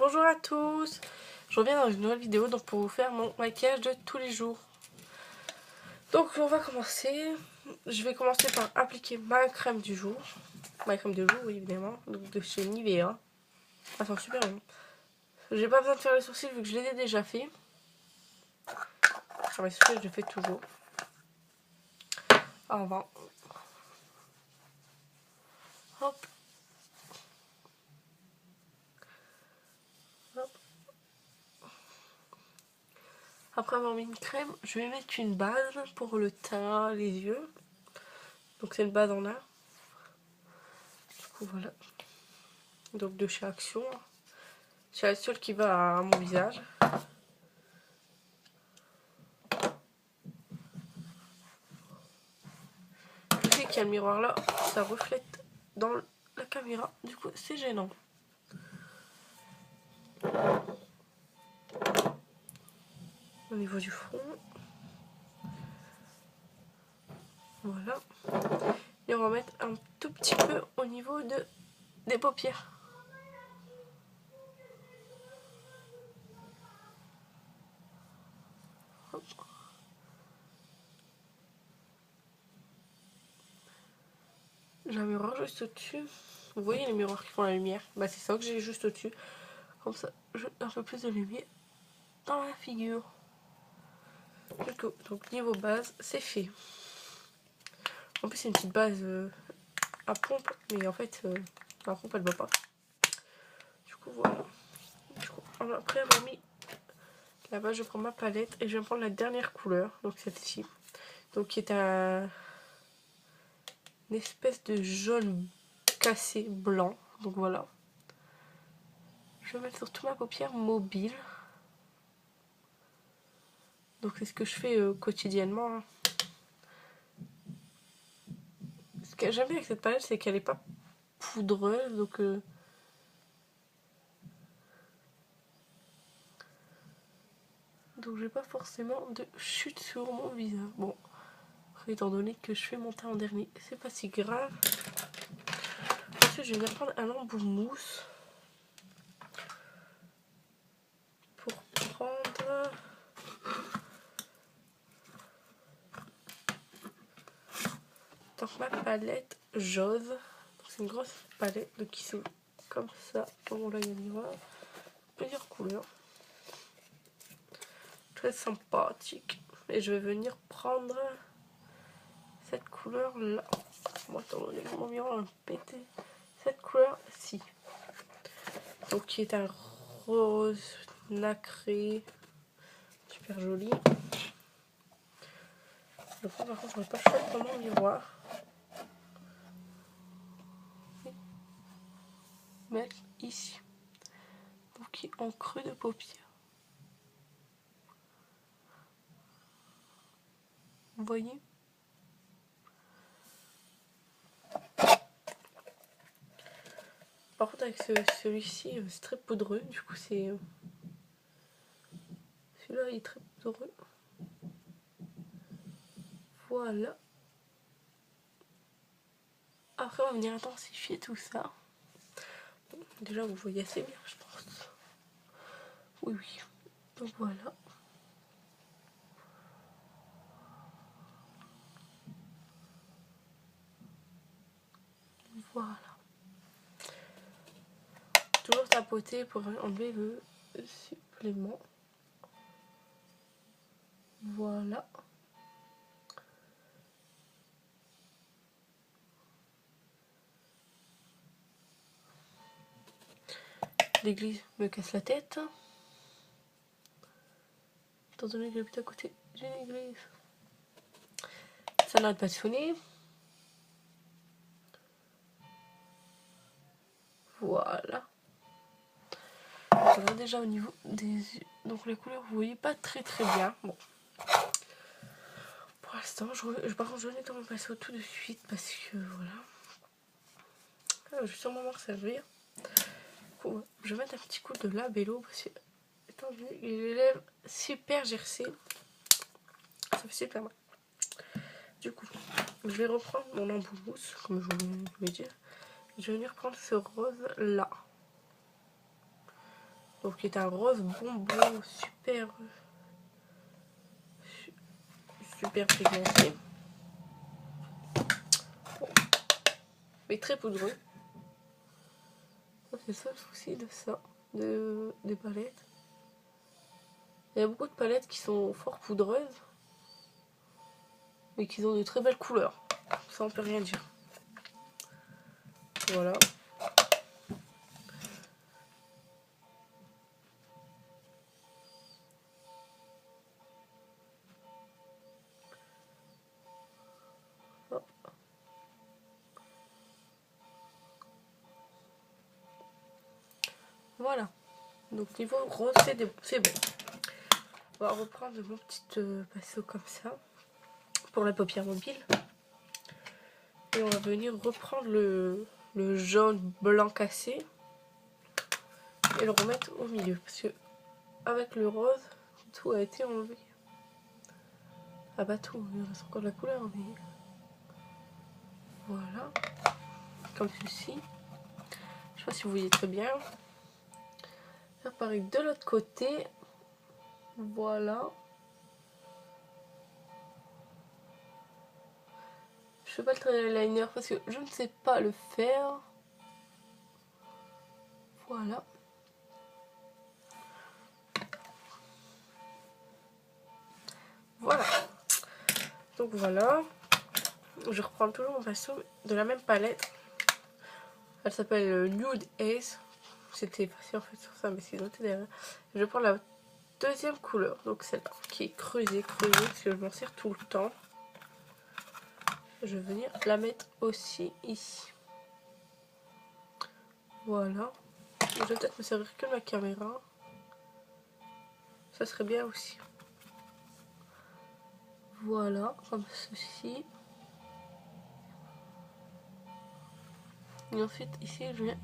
Bonjour à tous, je reviens dans une nouvelle vidéo donc pour vous faire mon maquillage de tous les jours. Donc on va commencer, je vais commencer par appliquer ma crème du jour. Ma crème de jour oui, évidemment, donc de chez Nivea. Ça sent super bon. J'ai pas besoin de faire les sourcils vu que je les ai déjà fait. Sur mes sourcils je les fais toujours. Avant. Hop. Hop. Après avoir mis une crème, je vais mettre une base pour le teint, les yeux. Donc c'est une base en A. Du coup voilà. Donc de chez Action. C'est la seule qui va à mon visage. Je sais qu'il y a le miroir là, ça reflète dans la caméra. Du coup c'est gênant. Au niveau du front. Voilà. Et on va mettre un tout petit peu au niveau des paupières. Hop. J'ai un miroir juste au-dessus. Vous voyez les miroirs qui font la lumière? Bah c'est ça que j'ai juste au-dessus. Comme ça, j'ai un peu plus de lumière dans la figure. Du coup, donc niveau base, c'est fait. En plus c'est une petite base à pompe, mais en fait la pompe elle va pas. Du coup voilà. Du coup, après avoir mis la base, je prends ma palette et je vais prendre la dernière couleur, donc celle-ci. Donc qui est une espèce de jaune cassé blanc. Donc voilà. Je vais mettre sur toute ma paupière mobile. Donc c'est ce que je fais quotidiennement. Hein. Ce que j'aime bien avec cette palette, c'est qu'elle n'est pas poudreuse. Donc j'ai pas forcément de chute sur mon visage. Bon, après, étant donné que je fais mon teint en dernier, c'est pas si grave. Ensuite, je vais venir prendre un embout mousse. Pour prendre... Donc ma palette Jose. C'est une grosse palette donc qui s'ouvre comme ça. Bon là il y a le miroir. Plusieurs couleurs. Très sympathique. Et je vais venir prendre cette couleur là. Bon, attendez, mon miroir va péter. Cette couleur-ci. Donc qui est un rose nacré. Super joli. Le fond par contre je n'aurais pas choisi dans mon miroir. Mettre ici. Donc qui est en creux de paupière. Vous voyez? Par contre avec celui-ci c'est très poudreux, du coup c'est... Celui-là il est très poudreux. Voilà. Après on va venir intensifier tout ça. Bon, déjà vous voyez assez bien je pense. Oui oui. Donc voilà. Voilà. Toujours tapoter pour enlever le supplément. Voilà. L'église me casse la tête. Étant donné que j'habite à côté d'une église. Ça n'arrête pas de sonner. Voilà. Donc là déjà au niveau des yeux. Donc les couleurs vous voyez pas très bien. Bon. Pour l'instant, par contre je vais nettement passer au tout de suite parce que voilà. Je vais sûrement m'en servir. Je vais mettre un petit coup de labello parce que étant donné que les lèvres super gercées, ça fait super mal. Du coup, je vais reprendre mon embout mousse, comme je vous l'ai dit. Je vais venir prendre ce rose là. Donc qui est un rose bonbon super pigmenté. Mais très poudreux. C'est ça le souci de ça, des palettes. Il y a beaucoup de palettes qui sont fort poudreuses, mais qui ont de très belles couleurs. Ça on peut rien dire. Voilà. Hop. Voilà. Donc niveau rose, c'est bon. On va reprendre mon petit pinceau comme ça pour la paupière mobile. Et on va venir reprendre le jaune blanc cassé et le remettre au milieu. Parce que avec le rose, tout a été enlevé. Ah bah tout, il reste encore de la couleur, mais voilà. Comme ceci. Je sais pas si vous voyez très bien. Faire pareil de l'autre côté. Voilà. Je fais pas le trait eyeliner parce que je ne sais pas le faire. Voilà. Voilà. Donc voilà. Je reprends toujours mon pinceau de la même palette. Elle s'appelle Nude Ace. C'était facile en fait sur ça, mais c'est noté derrière. Je prends la deuxième couleur, donc celle-là, qui est creusée, parce que je m'en sers tout le temps. Je vais venir la mettre aussi ici. Voilà. Je vais peut-être me servir que de ma caméra. Ça serait bien aussi. Voilà, comme ceci. Et ensuite, ici, je viens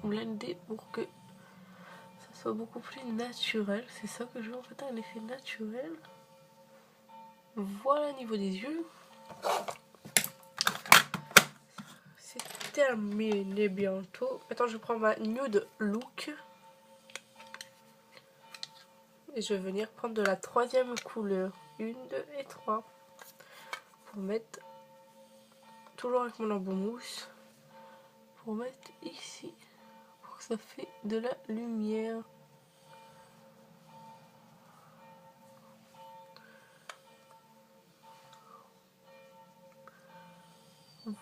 blender pour que ça soit beaucoup plus naturel. C'est ça que je veux en fait, un effet naturel. Voilà, au niveau des yeux. C'est terminé bientôt. Maintenant, je prends ma Nude Look. Et je vais venir prendre de la troisième couleur. 1, 2 et 3. Pour mettre, toujours avec mon embout mousse, pour mettre ici. Pour que ça fait de la lumière.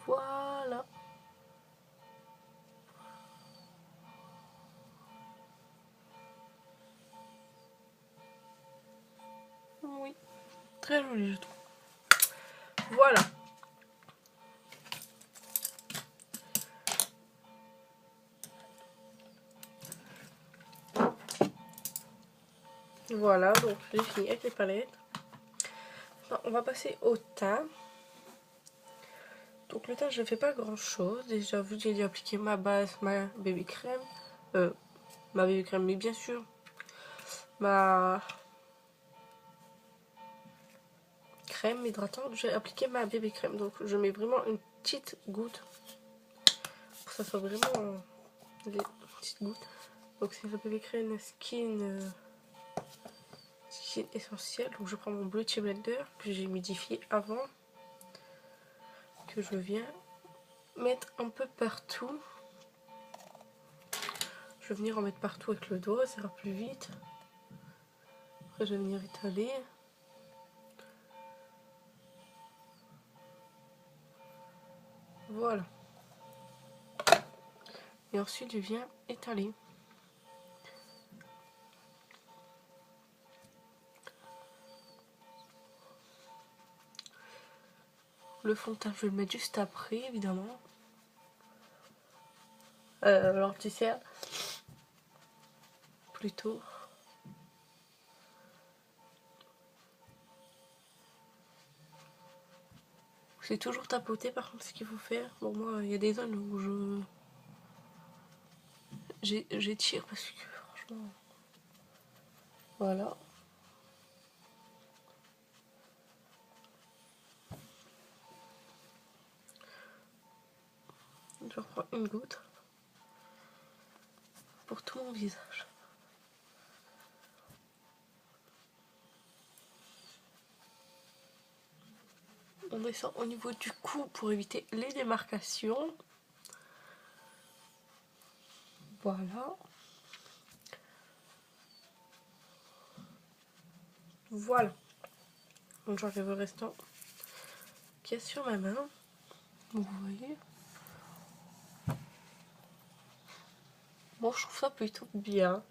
Voilà. Oui, très joli je trouve. Voilà. Voilà, donc j'ai fini avec les palettes. Maintenant, on va passer au teint. Donc le teint, je ne fais pas grand chose. Déjà, vu que j'ai dû appliquer ma base, ma baby crème. Ma baby crème, mais bien sûr, ma crème hydratante, j'ai appliqué ma baby crème. Donc je mets vraiment une petite goutte. Pour que ça soit vraiment des petites gouttes. Donc c'est la baby crème skin essentielle. Donc je prends mon Beauty Blender que j'ai modifié avant. Que je viens mettre un peu partout. Je vais venir en mettre partout avec le doigt, ça ira plus vite. Après je vais venir étaler. Voilà. Et ensuite je viens étaler. Le fond de teint, je vais le mettre juste après, évidemment. L'anti-cerne. Plutôt. C'est toujours tapoter par contre ce qu'il faut faire. Bon, moi, il y a des zones où j'étire parce que franchement. Voilà. Je reprends une goutte pour tout mon visage. descend au niveau du cou pour éviter les démarcations. Voilà. Voilà. Donc j'enlève le restant qui est sur ma main. Vous voyez. Bon, je trouve ça plutôt bien.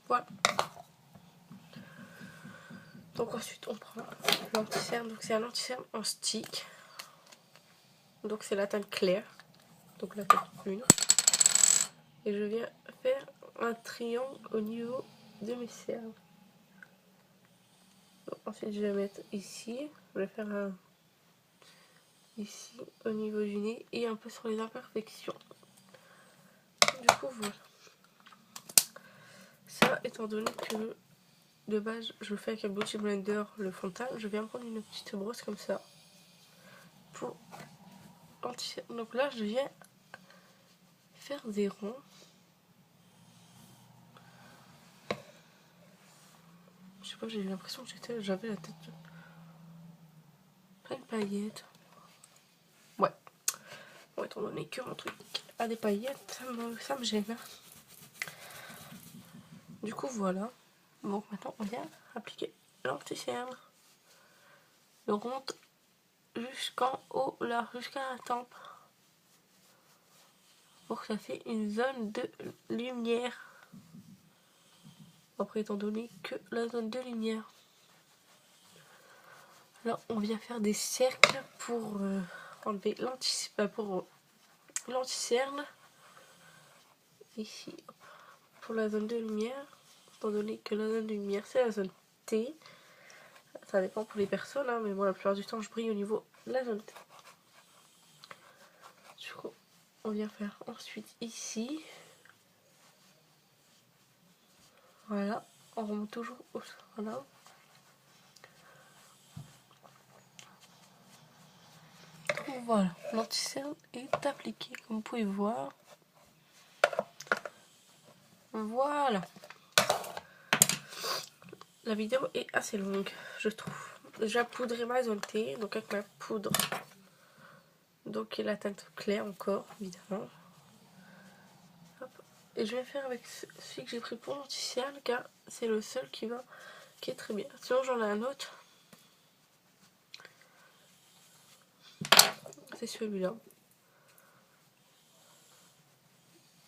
Voilà. Donc ensuite on prend l'anti-cerne. Donc c'est un anti-cerne en stick. Donc c'est la teinte claire. Donc la teinte brune. Et je viens faire un triangle au niveau de mes cernes. Donc ensuite je vais mettre ici. Je vais faire un ici au niveau du nez et un peu sur les imperfections. Du coup voilà. Ça étant donné que de base je le fais avec un Beauty Blender, le fond de teint, je viens prendre une petite brosse comme ça pour l'anti-cerne. Donc là je viens faire des ronds. Je sais pas, j'ai eu l'impression que j'avais la tête pleine de paillettes. Ouais. Bon, étant donné que mon truc a des paillettes, ça me gêne. Du coup, voilà. Donc maintenant, on vient appliquer l'anti-cerne. Le remonte jusqu'en haut, là, jusqu'à la tempe. Pour que ça fait une zone de lumière. Après, étant donné que la zone de lumière. Là, on vient faire des cercles pour enlever l'anti-cerne. Ici, hop, pour la zone de lumière. Étant donné que la zone de lumière, c'est la zone T. Ça dépend pour les personnes, hein, mais moi, la plupart du temps, je brille au niveau de la zone T. Du coup, on vient faire ensuite ici. Voilà, on remonte toujours au voilà. Donc voilà, l'anti-cerne est appliqué comme vous pouvez voir. Voilà. La vidéo est assez longue, je trouve. J'ai poudré ma zone T, donc avec ma poudre. Donc la teinte claire encore, évidemment. Hop. Et je vais faire avec celui que j'ai pris pour l'anti-cerne, car c'est le seul qui est très bien. Sinon j'en ai un autre. C'est celui-là.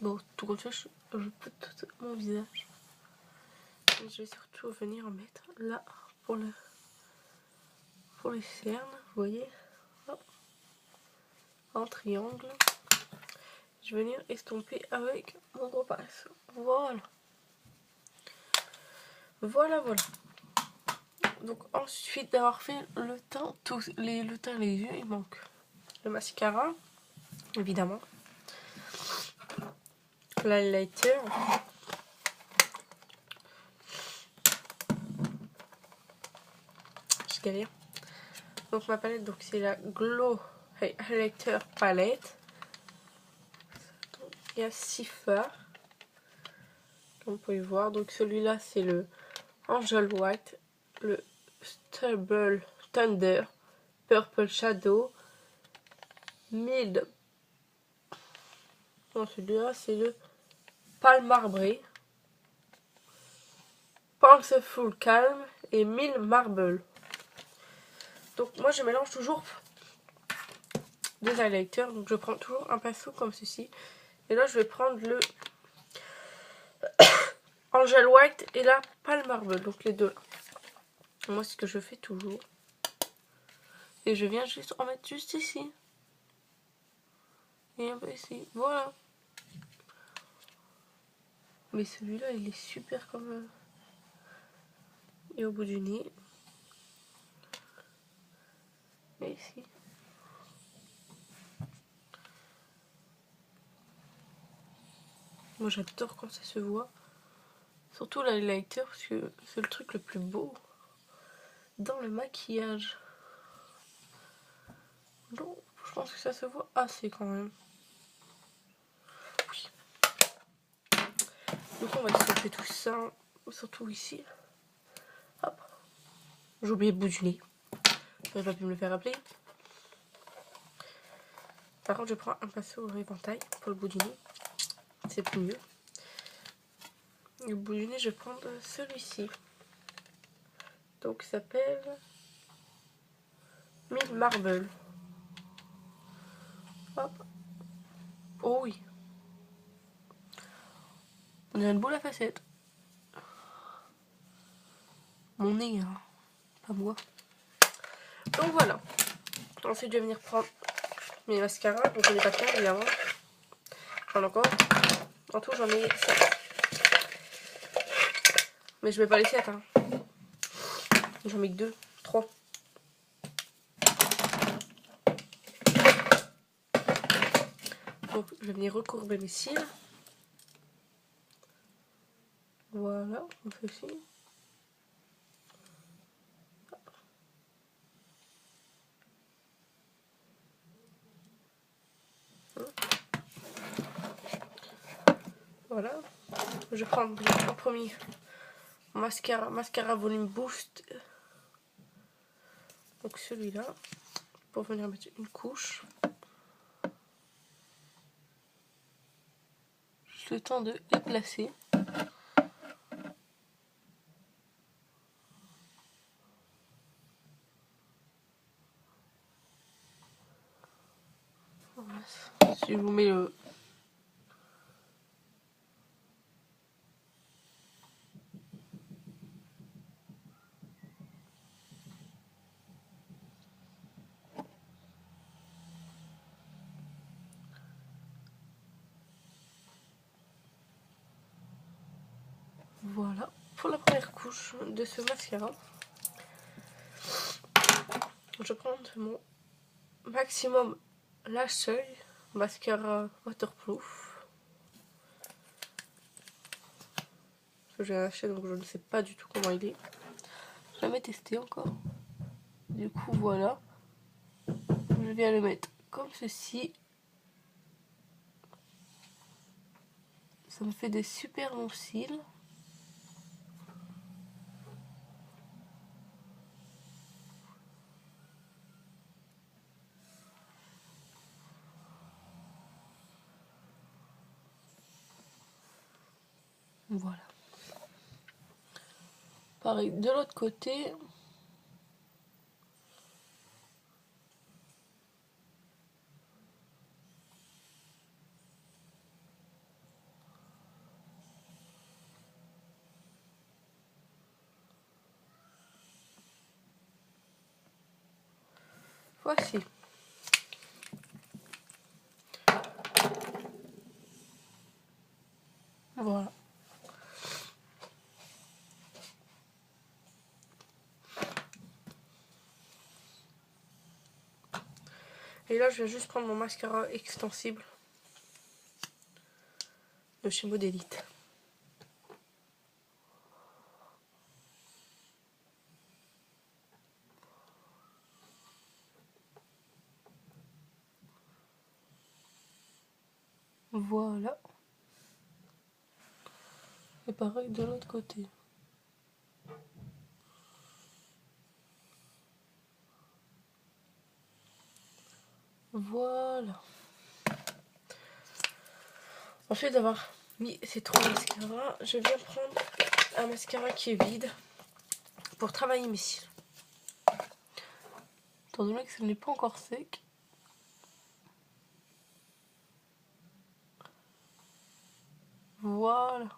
Bon, tout comme ça, je peux tout mon visage. Et je vais surtout venir en mettre là pour les cernes, vous voyez. Hop. En triangle. Je vais venir estomper avec mon gros pinceau. Voilà. Voilà, voilà. Donc ensuite d'avoir fait le teint, le teint, les yeux, il manque le mascara, évidemment. L'highlighter. Je galère. Donc ma palette, donc c'est la Glow Highlighter Palette. Donc, il y a 6 fards. Comme vous pouvez voir. Donc celui-là c'est le Angel White, le Stable Thunder, Purple Shadow, Mild. Non, celui-là c'est le Pâle Marbré, Full Calm et Mild Marble. Donc moi je mélange toujours deux highlighters. Donc je prends toujours un pinceau comme ceci. Et là je vais prendre le Angel White et la Pâle Marble. Donc les deux là. Moi c'est ce que je fais toujours. Et je viens juste en mettre juste ici. Et un peu ici. Voilà. Mais celui-là il est super comme... Et au bout du nez. Et ici. Moi j'adore quand ça se voit. Surtout l'highlighter parce que c'est le truc le plus beau dans le maquillage. Donc je pense que ça se voit assez quand même. Oui. Donc on va stopper tout ça. surtout ici. Hop. J'ai oublié le bout du nez. J'aurais pas pu me le faire rappeler. Par contre, je prends un pinceau éventail pour le bout du nez. C'est plus mieux. Le bout du nez, je vais prendre celui-ci. Donc, il s'appelle Mille Marble. Hop. Oh oui. On a une boule à facettes. Mon nez, hein. Pas moi. Donc voilà. Ensuite, je vais venir prendre mes mascaras. Donc, j'en ai pas 15 évidemment. J'en ai encore. En tout, j'en ai 7. Mais je mets pas les 7. Hein. J'en mets que 2, 3. Donc, je vais venir recourber mes cils. Voilà, on fait ici. Voilà. Je vais prendre en premier mascara volume boost. Donc celui-là. Pour venir mettre une couche. Juste le temps de les placer. Si je vous mets le... Voilà, pour la première couche de ce mascara. Je prends mon maximum Lash Œil mascara waterproof. Que j'ai acheté, donc je ne sais pas du tout comment il est. Jamais testé encore. Du coup, voilà. Je viens le mettre comme ceci. Ça me fait des super longs cils. Voilà. Pareil, de l'autre côté. Voici. Voilà. Et là, je vais juste prendre mon mascara extensible de chez Modélite. Voilà. Et pareil de l'autre côté. Voilà. Ensuite d'avoir mis ces 3 mascaras, je viens prendre un mascara qui est vide pour travailler mes cils. Étant donné que ce n'est pas encore sec. Voilà.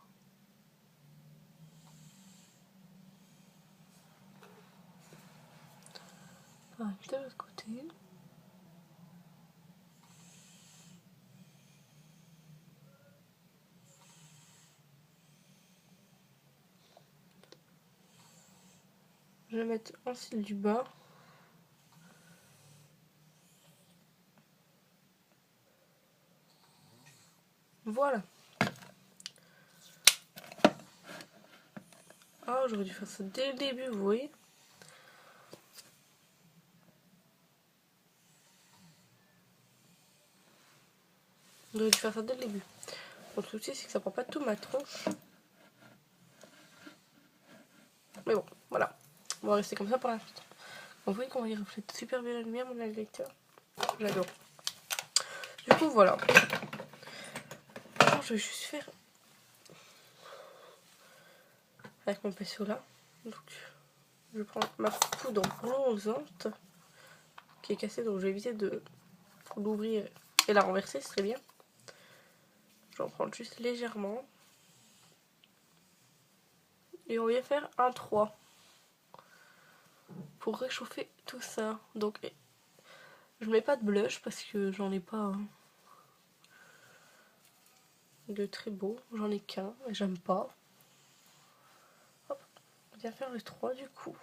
Pareil de l'autre côté. Je vais mettre un cil du bas. Voilà. Ah, j'aurais dû faire ça dès le début, vous voyez. J'aurais dû faire ça dès le début. Donc le souci, c'est que ça prend pas tout ma tronche. Voilà, on va rester comme ça pour l'instant. Vous voyez qu'on va y refléter super bien la lumière, mon lecteur. J'adore. Du coup, voilà. Alors, je vais juste faire avec mon pinceau là. Donc, je prends ma poudre bronzante qui est cassée, donc je vais éviter de l'ouvrir et la renverser, ce serait bien. J'en prends juste légèrement. Et on vient faire un 3 pour réchauffer tout ça. Donc, je mets pas de blush parce que j'en ai pas de très beau. J'en ai qu'un et j'aime pas. Hop, on vient faire le 3 du coup.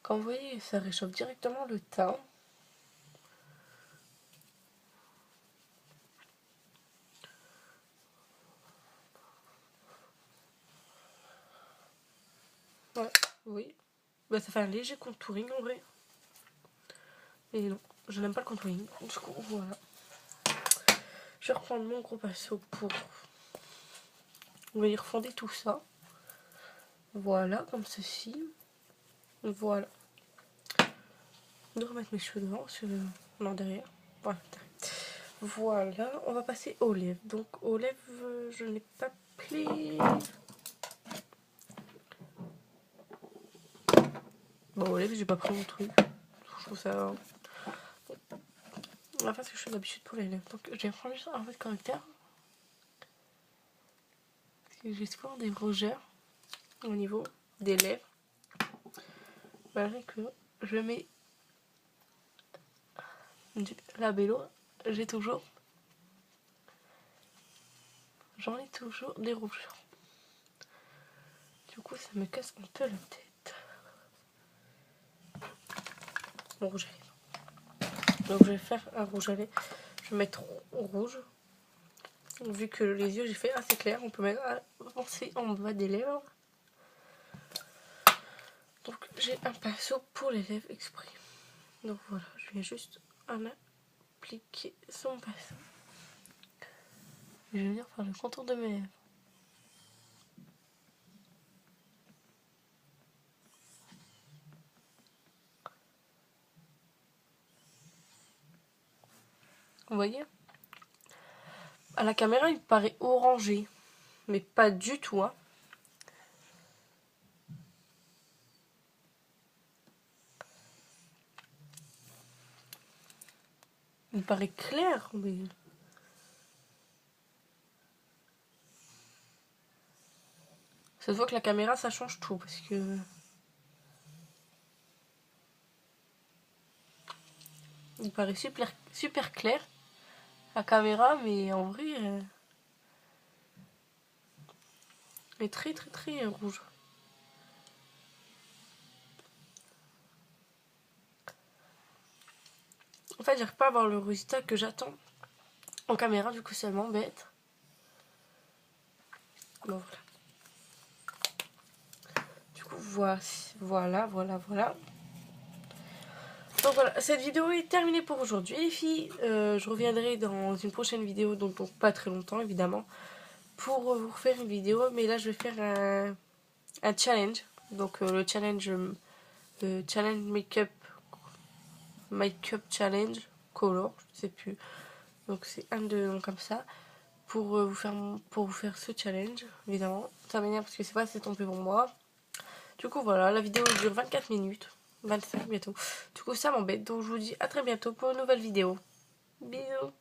Comme vous voyez, ça réchauffe directement le teint. Ouais, oui. Bah, ça fait un léger contouring en vrai. Et non, je n'aime pas le contouring. Du coup, voilà. Je vais reprendre mon gros pinceau pour, on va dire, fonder tout ça. Voilà, comme ceci. Voilà. De remettre mes cheveux devant, non, derrière. Voilà. Voilà, on va passer aux lèvres. Donc, aux lèvres, je n'ai pas pris. Bon, aux lèvres, j'ai pas pris mon truc. Je trouve ça. On va faire ce que je fais d'habitude pour les lèvres. Donc, je vais prendre juste un peu de correcteur. Parce que j'ai souvent des rougeurs au niveau des lèvres. Malgré que je mets du labello, j'en ai toujours des rougeurs. Du coup, ça me casse un peu la tête. Mon rouge à lèvres. Donc, je vais faire un rouge à lèvres. Je vais mettre rouge. Vu que les yeux, j'ai fait assez clair, on peut mettre avancer en bas des lèvres. Donc, j'ai un pinceau pour les lèvres exprès. Donc, voilà, je viens juste en appliquer son pinceau. Je vais venir faire le contour de mes lèvres. Vous voyez? À la caméra, il paraît orangé. Mais pas du tout, hein. Il paraît clair, mais... Ça se voit que la caméra, ça change tout, parce que... Il paraît super clair, la caméra, mais en vrai... il est très rouge. En fait, j'arrive pas à avoir le résultat que j'attends en caméra, du coup ça m'embête. Bon, voilà. Du coup, voilà. Donc voilà, cette vidéo est terminée pour aujourd'hui les filles. Je reviendrai dans une prochaine vidéo, donc pour pas très longtemps évidemment, pour vous refaire une vidéo. Mais là, je vais faire un challenge. Donc le challenge make-up challenge color, je sais plus. Donc c'est un de noms comme ça. Pour vous faire ce challenge, évidemment. Ça m'énerve parce que c'est pas assez tombé pour moi. Du coup voilà, la vidéo dure 24 minutes. 25 bientôt. Du coup ça m'embête. Donc je vous dis à très bientôt pour une nouvelle vidéo. Bisous.